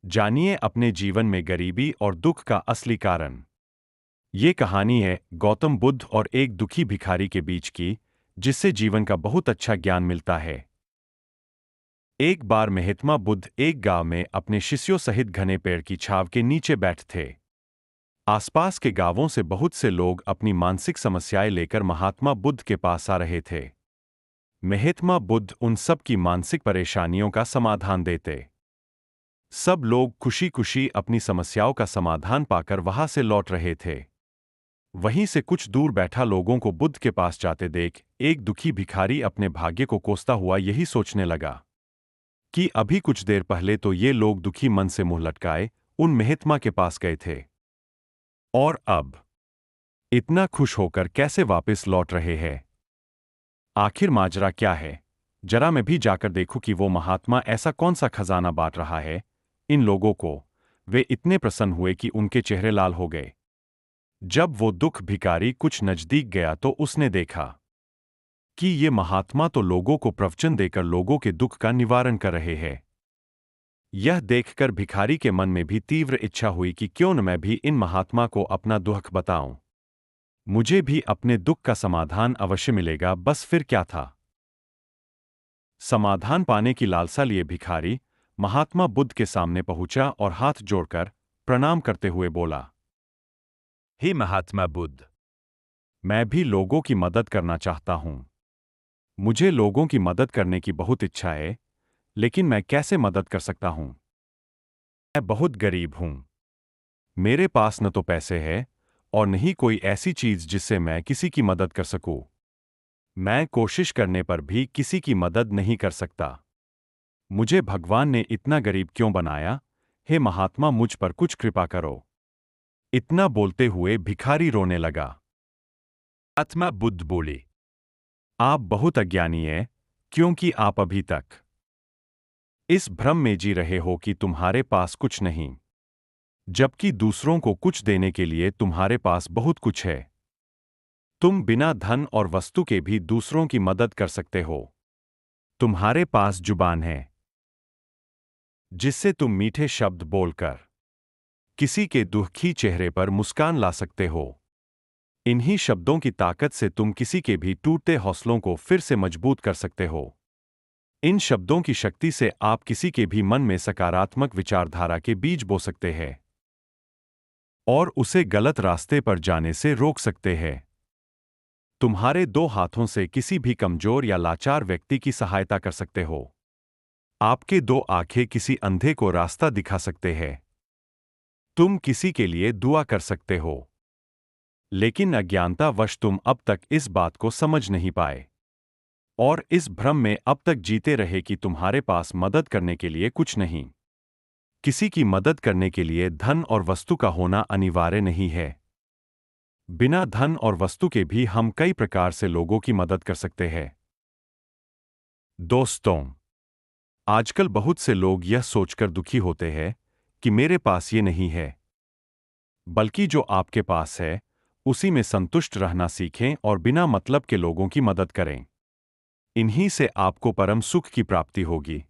जानिए अपने जीवन में गरीबी और दुख का असली कारण। ये कहानी है गौतम बुद्ध और एक दुखी भिखारी के बीच की, जिससे जीवन का बहुत अच्छा ज्ञान मिलता है। एक बार महात्मा बुद्ध एक गांव में अपने शिष्यों सहित घने पेड़ की छांव के नीचे बैठे थे। आसपास के गांवों से बहुत से लोग अपनी मानसिक समस्याएं लेकर महात्मा बुद्ध के पास आ रहे थे। महात्मा बुद्ध उन सब की मानसिक परेशानियों का समाधान देते। सब लोग खुशी खुशी अपनी समस्याओं का समाधान पाकर वहां से लौट रहे थे। वहीं से कुछ दूर बैठा लोगों को बुद्ध के पास जाते देख एक दुखी भिखारी अपने भाग्य को कोसता हुआ यही सोचने लगा कि अभी कुछ देर पहले तो ये लोग दुखी मन से मुंह लटकाए उन महात्मा के पास गए थे, और अब इतना खुश होकर कैसे वापस लौट रहे हैं। आखिर माजरा क्या है? जरा मैं भी जाकर देखूं कि वो महात्मा ऐसा कौन सा खजाना बांट रहा है इन लोगों को। वे इतने प्रसन्न हुए कि उनके चेहरे लाल हो गए। जब वो दुख भिखारी कुछ नजदीक गया तो उसने देखा कि ये महात्मा तो लोगों को प्रवचन देकर लोगों के दुख का निवारण कर रहे हैं। यह देखकर भिखारी के मन में भी तीव्र इच्छा हुई कि क्यों न मैं भी इन महात्मा को अपना दुख बताऊं। मुझे भी अपने दुख का समाधान अवश्य मिलेगा। बस फिर क्या था, समाधान पाने की लालसा लिए भिखारी महात्मा बुद्ध के सामने पहुंचा और हाथ जोड़कर प्रणाम करते हुए बोला, हे महात्मा बुद्ध, मैं भी लोगों की मदद करना चाहता हूं। मुझे लोगों की मदद करने की बहुत इच्छा है, लेकिन मैं कैसे मदद कर सकता हूं? मैं बहुत गरीब हूं। मेरे पास न तो पैसे है और न ही कोई ऐसी चीज जिससे मैं किसी की मदद कर सकूं। मैं कोशिश करने पर भी किसी की मदद नहीं कर सकता। मुझे भगवान ने इतना गरीब क्यों बनाया? हे महात्मा, मुझ पर कुछ कृपा करो। इतना बोलते हुए भिखारी रोने लगा। आत्मा बुद्ध बोले, आप बहुत अज्ञानी हैं, क्योंकि आप अभी तक इस भ्रम में जी रहे हो कि तुम्हारे पास कुछ नहीं, जबकि दूसरों को कुछ देने के लिए तुम्हारे पास बहुत कुछ है। तुम बिना धन और वस्तु के भी दूसरों की मदद कर सकते हो। तुम्हारे पास जुबान है, जिससे तुम मीठे शब्द बोलकर किसी के दुखी चेहरे पर मुस्कान ला सकते हो। इन्हीं शब्दों की ताकत से तुम किसी के भी टूटते हौसलों को फिर से मजबूत कर सकते हो। इन शब्दों की शक्ति से आप किसी के भी मन में सकारात्मक विचारधारा के बीज बो सकते हैं और उसे गलत रास्ते पर जाने से रोक सकते हैं। तुम्हारे दो हाथों से किसी भी कमजोर या लाचार व्यक्ति की सहायता कर सकते हो। आपके दो आंखें किसी अंधे को रास्ता दिखा सकते हैं। तुम किसी के लिए दुआ कर सकते हो, लेकिन अज्ञानतावश तुम अब तक इस बात को समझ नहीं पाए और इस भ्रम में अब तक जीते रहे कि तुम्हारे पास मदद करने के लिए कुछ नहीं। किसी की मदद करने के लिए धन और वस्तु का होना अनिवार्य नहीं है। बिना धन और वस्तु के भी हम कई प्रकार से लोगों की मदद कर सकते हैं। दोस्तों, आजकल बहुत से लोग यह सोचकर दुखी होते हैं कि मेरे पास ये नहीं है, बल्कि जो आपके पास है उसी में संतुष्ट रहना सीखें और बिना मतलब के लोगों की मदद करें। इन्हीं से आपको परम सुख की प्राप्ति होगी।